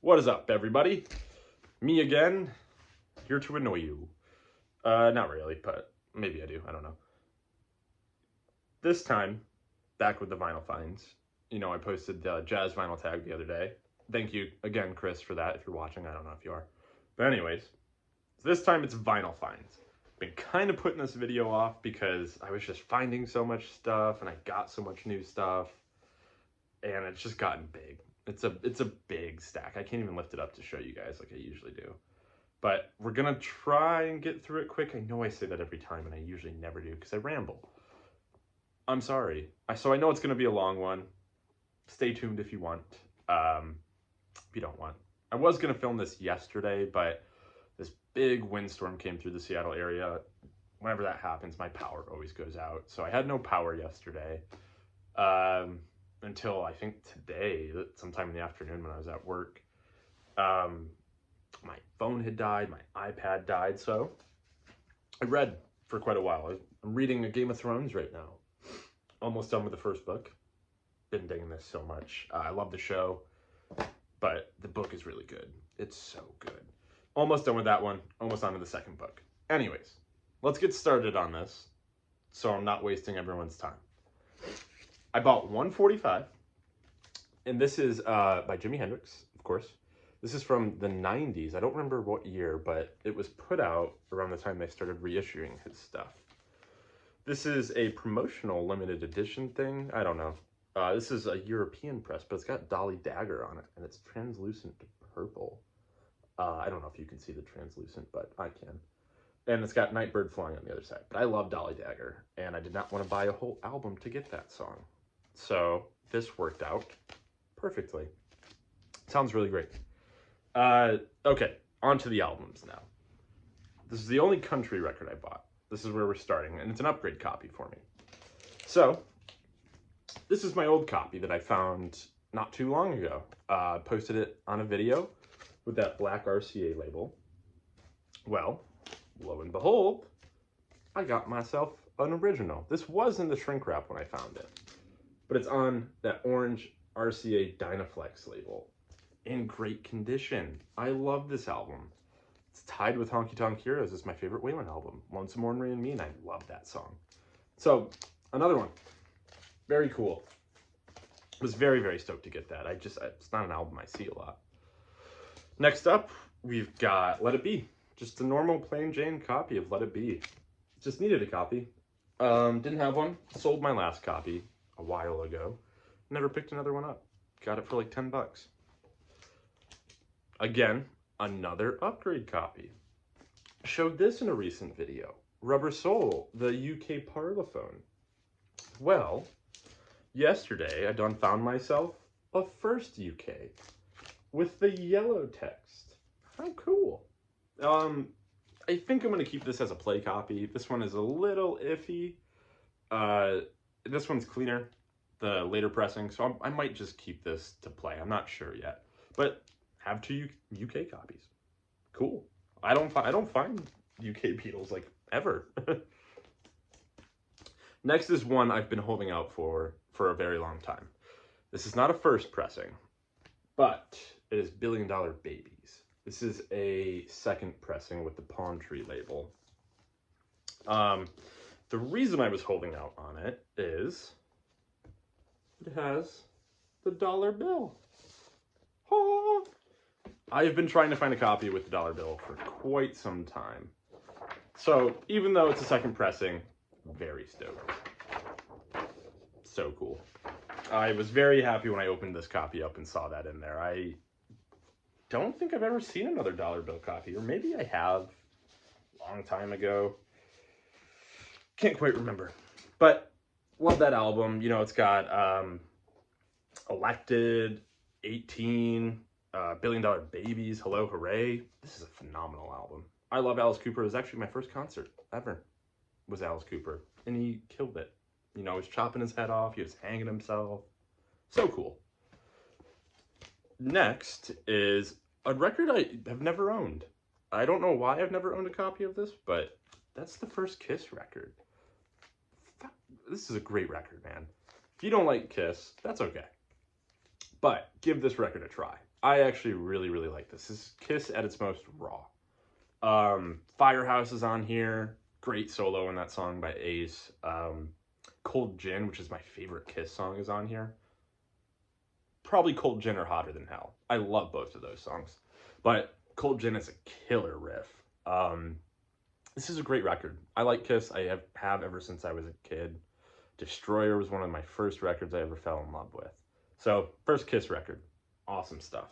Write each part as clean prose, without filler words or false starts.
What is up, everybody? Me again, here to annoy you. Not really, but maybe I do, I don't know. This time, back with the vinyl finds. You know, I posted the jazz vinyl tag the other day. Thank you again, Chris, for that. If you're watching, I don't know if you are. But anyways, this time it's vinyl finds. Been kind of putting this video off because I was just finding so much stuff and I got so much new stuff. And it's just gotten big. It's a big stack. I can't even lift it up to show you guys like I usually do. But we're gonna try and get through it quick. I know I say that every time and I usually never do because I ramble. I'm sorry. So I know it's gonna be a long one. Stay tuned if you want. If you don't want. I was gonna film this yesterday, but this big windstorm came through the Seattle area. Whenever that happens, my power always goes out. So I had no power yesterday. Until I think today, sometime in the afternoon when I was at work. My phone had died, my iPad died, so I read for quite a while. I'm reading a Game of Thrones right now. Almost done with the first book. Been digging this so much. I love the show, but the book is really good. It's so good. Almost done with that one, almost on to the second book. Anyways, let's get started on this so I'm not wasting everyone's time. I bought 145, and this is by Jimi Hendrix, of course. This is from the 90s. I don't remember what year, but it was put out around the time they started reissuing his stuff. This is a promotional limited edition thing. I don't know. This is a European press, but it's got Dolly Dagger on it, and it's translucent to purple. I don't know if you can see the translucent, but I can. And it's got Nightbird flying on the other side. But I love Dolly Dagger, and I did not want to buy a whole album to get that song. So this worked out perfectly. Sounds really great. Okay, on to the albums now. This is the only country record I bought. This is where we're starting, and it's an upgrade copy for me. So, this is my old copy that I found not too long ago. Posted it on a video with that black RCA label. Well, lo and behold, I got myself an original. This was in the shrink wrap when I found it, but it's on that orange RCA Dynaflex label in great condition. I love this album. It's tied with Honky Tonk Heroes. It's my favorite Waylon album. Lonesome Ornery and Me, and I love that song. So, another one. Very cool. Was very, very stoked to get that. It's not an album I see a lot. Next up, we've got Let It Be. Just a normal plain Jane copy of Let It Be. Just needed a copy. Didn't have one. Sold my last copy a while ago. Never picked another one up. Got it for like 10 bucks. Again, another upgrade copy. Showed this in a recent video. Rubber Soul, the UK Parlophone. Well, yesterday I found myself a first UK with the yellow text. How cool. I think I'm going to keep this as a play copy. This one is a little iffy. This one's cleaner, the later pressing, so I might just keep this to play. I'm not sure yet, but have two UK copies. Cool. I don't find UK Beatles like ever. Next is one I've been holding out for a very long time. This is not a first pressing, but it is Billion Dollar Babies. This is a second pressing with the Palm Tree label. The reason I was holding out on it is it has the dollar bill. Oh. I've been trying to find a copy with the dollar bill for quite some time. So even though it's a second pressing, very stoked. So cool. I was very happy when I opened this copy up and saw that in there. I don't think I've ever seen another dollar bill copy, or maybe I have a long time ago. Can't quite remember. But love that album. You know, it's got Elected, 18, Billion Dollar Babies, Hello Hooray. This is a phenomenal album. I love Alice Cooper. It was actually my first concert ever, was Alice Cooper. And he killed it. You know, he was chopping his head off. He was hanging himself. So cool. Next is a record I have never owned. I don't know why I've never owned a copy of this, but that's the first Kiss record. This is a great record, man. If you don't like Kiss, that's okay. But give this record a try. I actually really, really like this. This is Kiss at its most raw. Firehouse is on here. Great solo in that song by Ace. Cold Gin, which is my favorite Kiss song, is on here. Probably Cold Gin or Hotter Than Hell. I love both of those songs. But Cold Gin is a killer riff. This is a great record. I like Kiss. I have ever since I was a kid. Destroyer was one of my first records I ever fell in love with. So, first Kiss record. Awesome stuff.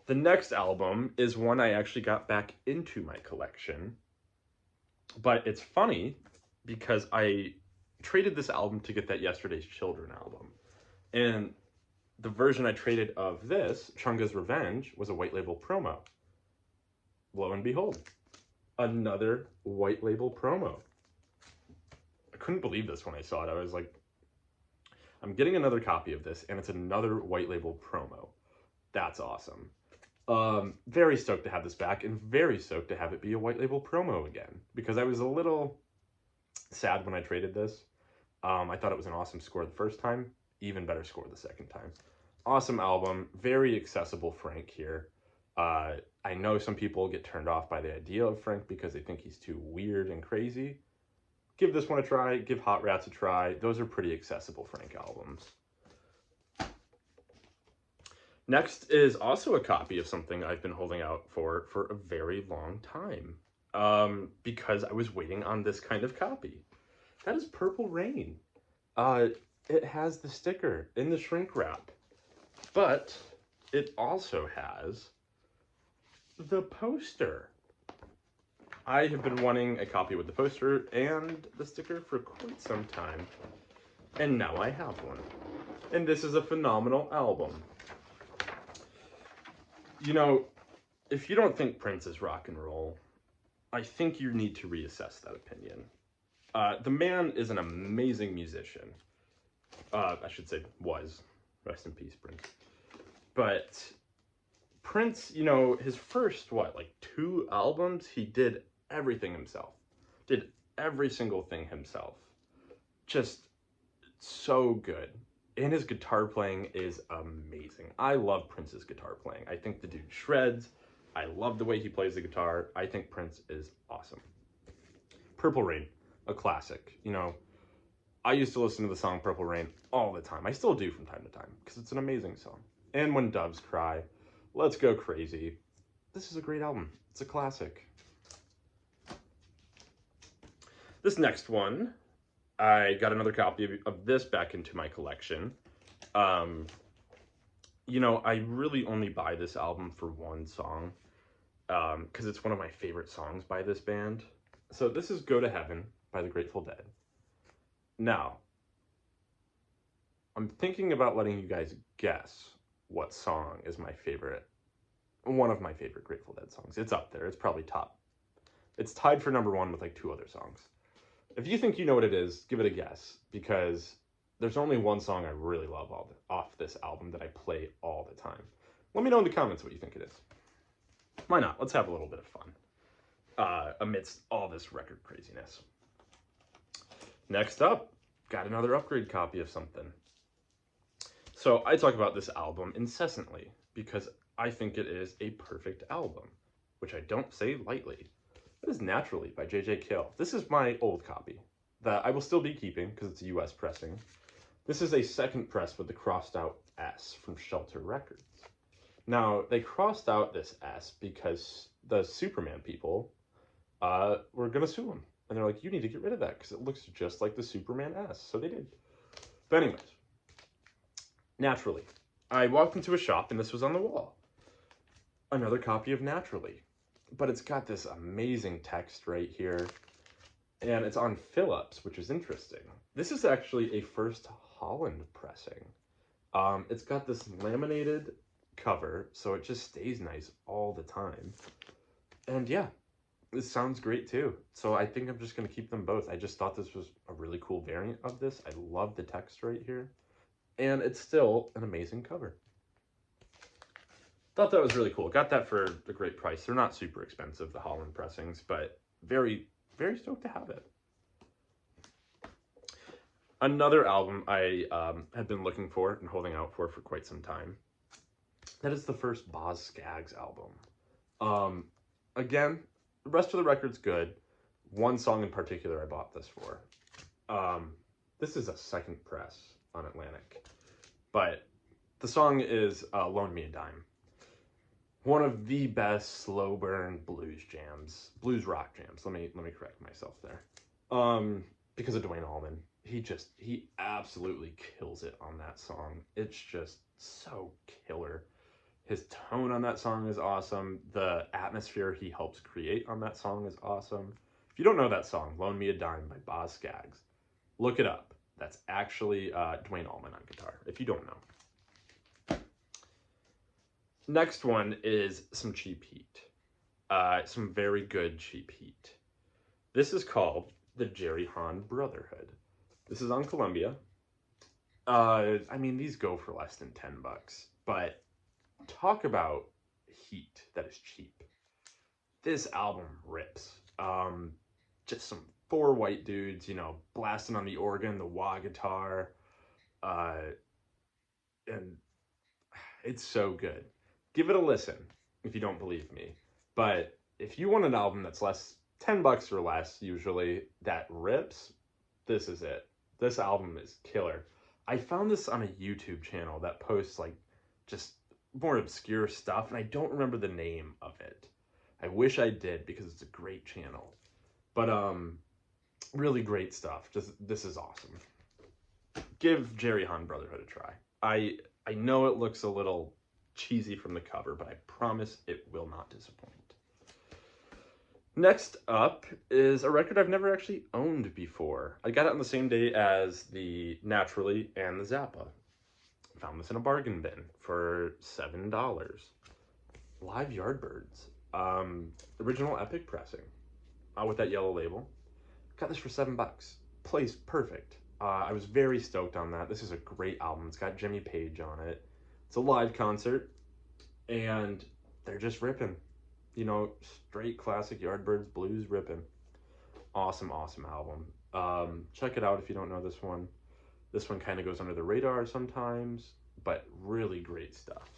The next album is one I actually got back into my collection. But it's funny because I traded this album to get that Yesterday's Children album. And the version I traded of this, Chunga's Revenge, was a white label promo. Lo and behold, another white label promo. I couldn't believe this when I saw it. I was like, I'm getting another copy of this, and it's another white label promo. That's awesome. Very stoked to have this back, and very stoked to have it be a white label promo again, because I was a little sad when I traded this. I thought it was an awesome score the first time, even better score the second time. Awesome album, very accessible Frank here. I know some people get turned off by the idea of Frank because they think he's too weird and crazy. Give this one a try, give Hot Rats a try. Those are pretty accessible Frank albums. Next is also a copy of something I've been holding out for a very long time. Because I was waiting on this kind of copy. That is Purple Rain. It has the sticker in the shrink wrap. But it also has the poster. I have been wanting a copy with the poster and the sticker for quite some time. And now I have one. And this is a phenomenal album. You know, if you don't think Prince is rock and roll, I think you need to reassess that opinion. The man is an amazing musician. I should say was. Rest in peace, Prince. But Prince, you know, his first, like 2 albums, he did everything himself. Did every single thing himself. Just so good. And his guitar playing is amazing. I love Prince's guitar playing. I think the dude shreds. I love the way he plays the guitar. I think Prince is awesome. Purple Rain, a classic. You know, I used to listen to the song Purple Rain all the time. I still do from time to time because it's an amazing song. And When Doves Cry, Let's Go Crazy. This is a great album. It's a classic. This next one, I got another copy of this back into my collection. You know, I really only buy this album for one song because it's one of my favorite songs by this band. So this is Go to Heaven by the Grateful Dead. Now, I'm thinking about letting you guys guess what song is my favorite, one of my favorite Grateful Dead songs. It's up there. It's probably top. It's tied for #1 with like 2 other songs. If you think you know what it is, give it a guess, because there's only one song I really love off this album that I play all the time. Let me know in the comments what you think it is. Why not? Let's have a little bit of fun amidst all this record craziness. Next up, got another upgrade copy of something. So I talk about this album incessantly because I think it is a perfect album, which I don't say lightly. It is Naturally by J.J. Kill. This is my old copy that I will still be keeping because it's a US pressing. This is a second press with the crossed out S from Shelter Records. Now, they crossed out this S because the Superman people were going to sue them. And they're like, you need to get rid of that because it looks just like the Superman S. So they did. But anyways, Naturally. I walked into a shop and this was on the wall. Another copy of Naturally. But it's got this amazing text right here. And it's on Phillips, which is interesting. This is actually a first Holland pressing. It's got this laminated cover, so it just stays nice all the time. And yeah, this sounds great too. So I think I'm just going to keep them both. I just thought this was a really cool variant of this. I love the text right here. And it's still an amazing cover. Thought that was really cool. Got that for a great price. They're not super expensive, the Holland pressings, but very, very stoked to have it. Another album I have been looking for and holding out for quite some time. That is the first Boz Skaggs album. Again, the rest of the record's good. One song in particular I bought this for. This is a second press on Atlantic, but the song is Loan Me a Dime. One of the best slow burn blues blues rock jams. Let me correct myself there. Because of Duane Allman, he absolutely kills it on that song. It's just so killer. His tone on that song is awesome. The atmosphere he helps create on that song is awesome. If you don't know that song, Loan Me a Dime by Boz Skaggs, look it up. That's actually Duane Allman on guitar, if you don't know. Next one is some cheap heat. Some very good cheap heat. This is called the Han Brotherhood. This is on Columbia. I mean, these go for less than $10, but talk about heat that is cheap. This album rips. Just some 4 white dudes, you know, blasting on the organ, the wah guitar, and it's so good. Give it a listen if you don't believe me. But if you want an album that's $10 or less, usually, that rips, this is it. This album is killer. I found this on a YouTube channel that posts like just more obscure stuff, and I don't remember the name of it. I wish I did, because it's a great channel. But really great stuff. This is awesome. Give Han Brotherhood a try. I know it looks a little cheesy from the cover, but I promise it will not disappoint. Next up is a record I've never actually owned before. I got it on the same day as the Naturally and the Zappa. Found this in a bargain bin for $7. Live Yardbirds. Original Epic pressing. With that yellow label. Got this for $7. Plays perfect. I was very stoked on that. This is a great album. It's got Jimmy Page on it. It's a live concert, and they're just ripping. You know, straight classic Yardbirds blues ripping. Awesome, awesome album. Check it out if you don't know this one. This one kind of goes under the radar sometimes, but really great stuff.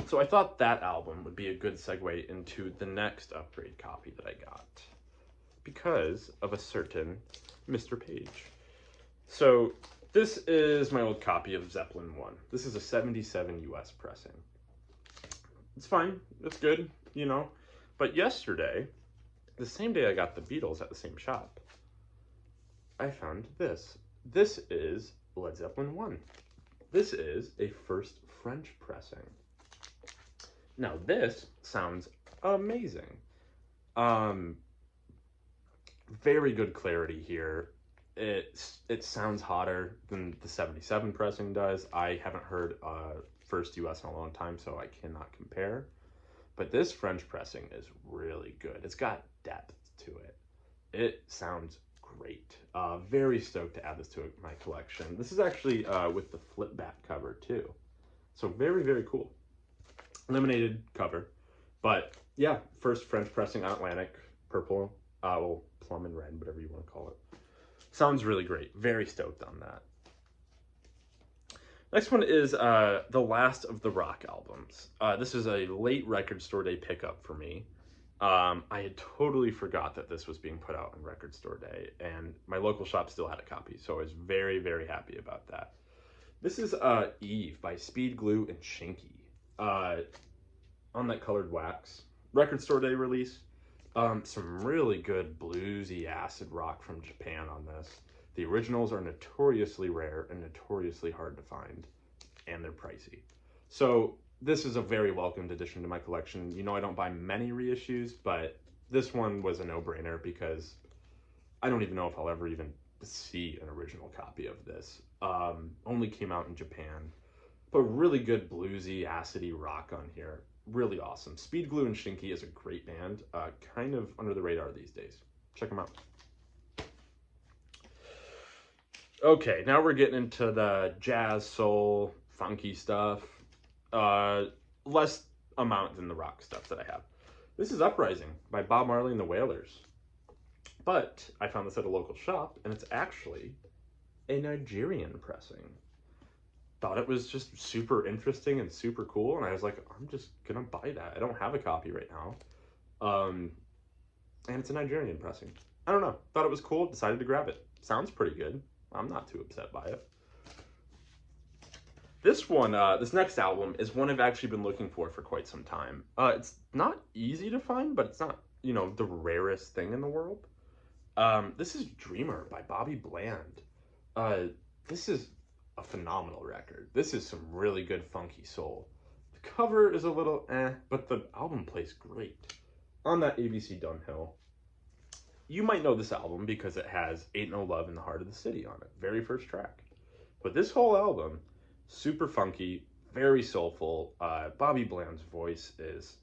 So I thought that album would be a good segue into the next upgrade copy that I got, because of a certain Mr. Page. So this is my old copy of Zeppelin 1. This is a 77 US pressing. It's fine. It's good, you know. But yesterday, the same day I got the Beatles at the same shop, I found this. This is Led Zeppelin 1. This is a first French pressing. Now this sounds amazing. Very good clarity here. It sounds hotter than the 77 pressing does. I haven't heard first US in a long time, so I cannot compare. But this French pressing is really good. It's got depth to it. It sounds great. Very stoked to add this to my collection. This is actually with the flip back cover too. So very, very cool. Laminated cover. But yeah, first French pressing on Atlantic. Purple, well, plum and red, whatever you want to call it. Sounds really great. Very stoked on that. Next one is the last of the rock albums. This is a late record store day pickup for me. I had totally forgot that this was being put out on record store day, and my local shop still had a copy, so I was very, very happy about that. This is Eve by Speed, Glue, and Shinky. On that colored wax. Record store day release. Some really good bluesy acid rock from Japan on this. The originals are notoriously rare and notoriously hard to find, and they're pricey. So this is a very welcomed addition to my collection. You know, I don't buy many reissues, but this one was a no-brainer because I don't even know if I'll ever even see an original copy of this. Only came out in Japan, but really good bluesy, acidy rock on here. Really awesome. Speed, Glue, and Shinky is a great band. Kind of under the radar these days. Check them out. Okay, now we're getting into the jazz, soul, funky stuff. Less amount than the rock stuff that I have. This is Uprising by Bob Marley and the Wailers. But I found this at a local shop, and it's actually a Nigerian pressing. Thought it was just super interesting and super cool, and I was like, I'm just gonna buy that. I don't have a copy right now. And it's a Nigerian pressing. I don't know. Thought it was cool, decided to grab it. Sounds pretty good. I'm not too upset by it. This one, this next album is one I've actually been looking for quite some time. It's not easy to find, but it's not, you know, the rarest thing in the world. This is Dreamer by Bobby Bland. This is a phenomenal record. This is some really good funky soul. The cover is a little but the album plays great. On that ABC Dunhill. You might know this album because it has Ain't No Love in the Heart of the City on it. Very first track. But this whole album, super funky, very soulful. Bobby Bland's voice is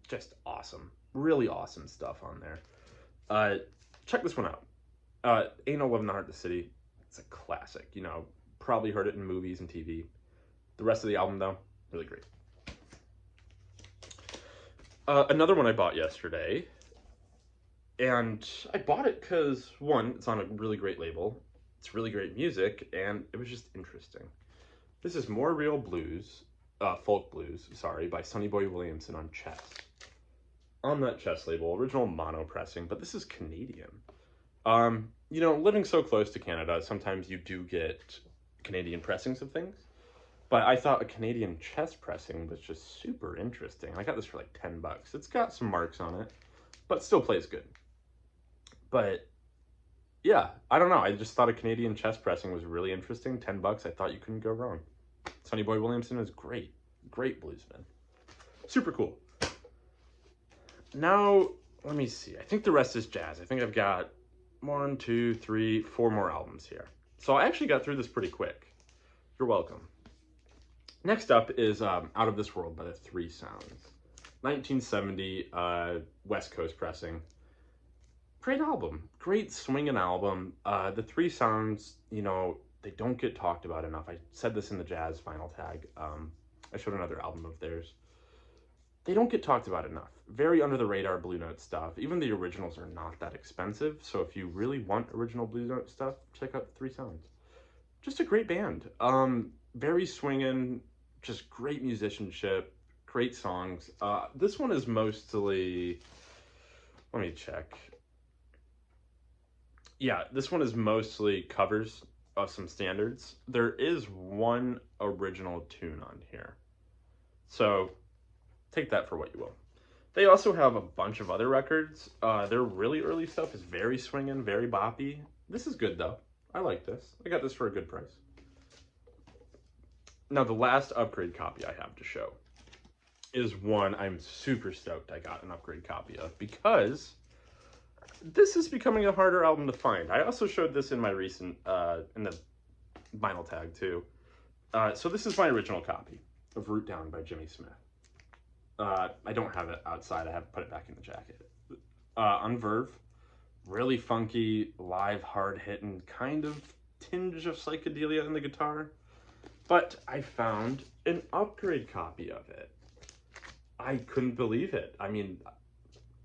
just awesome. Really awesome stuff on there. Check this one out. Ain't No Love in the Heart of the City. It's a classic. You know, probably heard it in movies and TV. The rest of the album, though, really great. Another one I bought yesterday, and I bought it because, one, it's on a really great label, it's really great music, and it was just interesting. This is More Real Blues, Folk Blues, sorry, by Sonny Boy Williamson on Chess. On that Chess label, original mono pressing, but this is Canadian. You know, living so close to Canada, sometimes you do get Canadian pressings of things. But I thought a Canadian chess pressing was just super interesting. I got this for like 10 bucks. It's got some marks on it, but still plays good. But yeah, I don't know. I just thought a Canadian chess pressing was really interesting. 10 bucks, I thought you couldn't go wrong. Sonny Boy Williamson is great. Great bluesman. Super cool. Now, let me see. I think the rest is jazz. I think I've got 1, 2, 3, 4 more albums here. So I actually got through this pretty quick. You're welcome. Next up is Out of This World by the Three Sounds. 1970 West Coast pressing. Great album. Great swinging album. The Three Sounds, you know, they don't get talked about enough. I said this in the Jazz Final Tag. I showed another album of theirs. They don't get talked about enough. Very under the radar Blue Note stuff. Even the originals are not that expensive. So if you really want original Blue Note stuff, check out the Three Sounds. Just a great band. Very swinging, just great musicianship, great songs. This one is mostly, let me check. Yeah, this one is mostly covers of some standards. There is one original tune on here. So take that for what you will. They also have a bunch of other records. Their really early stuff is very swinging, very boppy. This is good though. I like this. I got this for a good price. Now, the last upgrade copy I have to show is one I'm super stoked I got an upgrade copy of because this is becoming a harder album to find. I also showed this in my recent, in the vinyl tag too. So this is my original copy of Root Down by Jimmy Smith. I don't have it outside. I have to put it back in the jacket. On Verve, really funky, live, hard-hitting, kind of tinge of psychedelia in the guitar. But I found an upgrade copy of it. I couldn't believe it. I mean,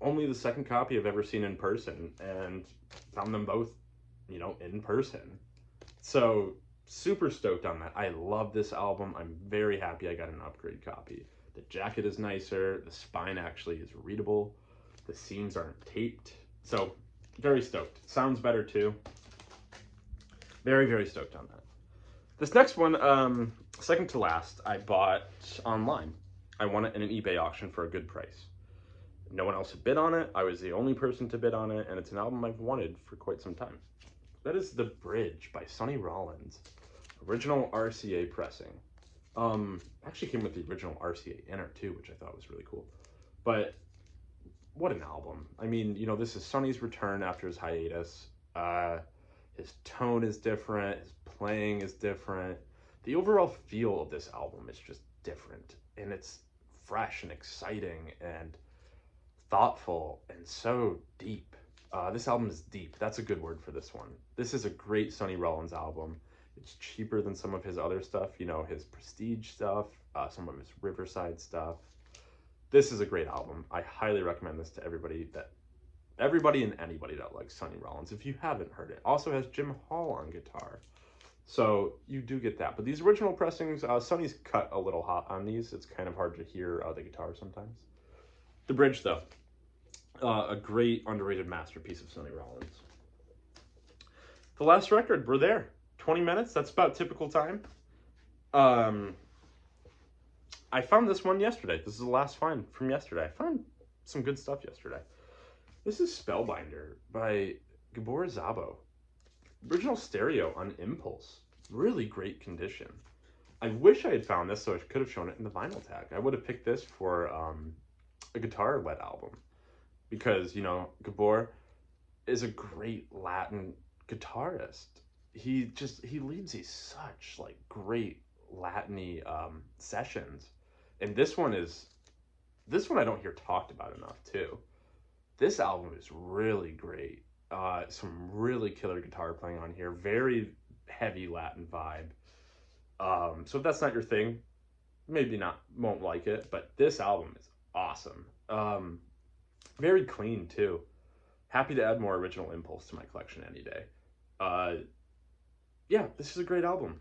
only the second copy I've ever seen in person, and found them both, you know, in person. So, super stoked on that. I love this album. I'm very happy I got an upgrade copy. The jacket is nicer. The spine actually is readable. The seams aren't taped. So, very stoked. Sounds better too. Very, very stoked on that. This next one, second to last, I bought online. I won it in an eBay auction for a good price. No one else had bid on it. I was the only person to bid on it, and it's an album I've wanted for quite some time. That is The Bridge by Sonny Rollins. Original RCA pressing. Actually came with the original RCA inner too, which I thought was really cool. But what an album. I mean, you know, this is Sonny's return after his hiatus. His tone is different. His playing is different. The overall feel of this album is just different. And it's fresh and exciting and thoughtful and so deep. This album is deep. That's a good word for this one. This is a great Sonny Rollins album. It's cheaper than some of his other stuff, you know, his Prestige stuff, some of his Riverside stuff. This is a great album. I highly recommend this to everybody and anybody that likes Sonny Rollins. If you haven't heard it, also has Jim Hall on guitar. So you do get that. But these original pressings, Sonny's cut a little hot on these. It's kind of hard to hear the guitar sometimes. The bridge, though, a great underrated masterpiece of Sonny Rollins. The last record, we're there. 20 minutes, that's about typical time. I found this one yesterday. This is the last find from yesterday. I found some good stuff yesterday. This is Spellbinder by Gabor Szabo. Original stereo on Impulse. Really great condition. I wish I had found this so I could have shown it in the vinyl tag. I would have picked this for a guitar-led album. Because, you know, Gabor is a great Latin guitarist. He leads these such like great Latin-y sessions. And this one I don't hear talked about enough too. This album is really great. Some really killer guitar playing on here. Very heavy Latin vibe. So if that's not your thing, maybe won't like it. But this album is awesome. Very clean too. Happy to add more original Impulse to my collection any day. Yeah, this is a great album.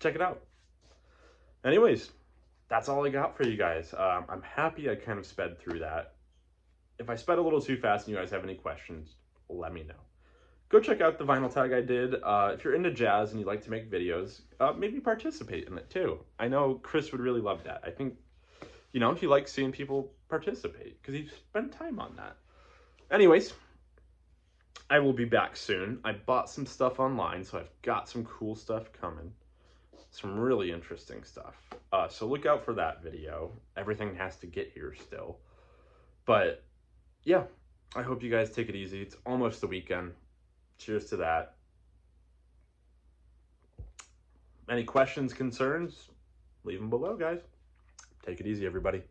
Check it out. Anyways, that's all I got for you guys. I'm happy I kind of sped through that. If I sped a little too fast and you guys have any questions, let me know. Go check out the vinyl tag I did. If you're into jazz and you like to make videos, maybe participate in it too. I know Chris would really love that. I think, you know, he likes seeing people participate because he spent time on that. Anyways, I will be back soon. I bought some stuff online, so I've got some cool stuff coming. Some really interesting stuff. So look out for that video. Everything has to get here still. But yeah, I hope you guys take it easy. It's almost the weekend. Cheers to that. Any questions, concerns? Leave them below, guys. Take it easy, everybody.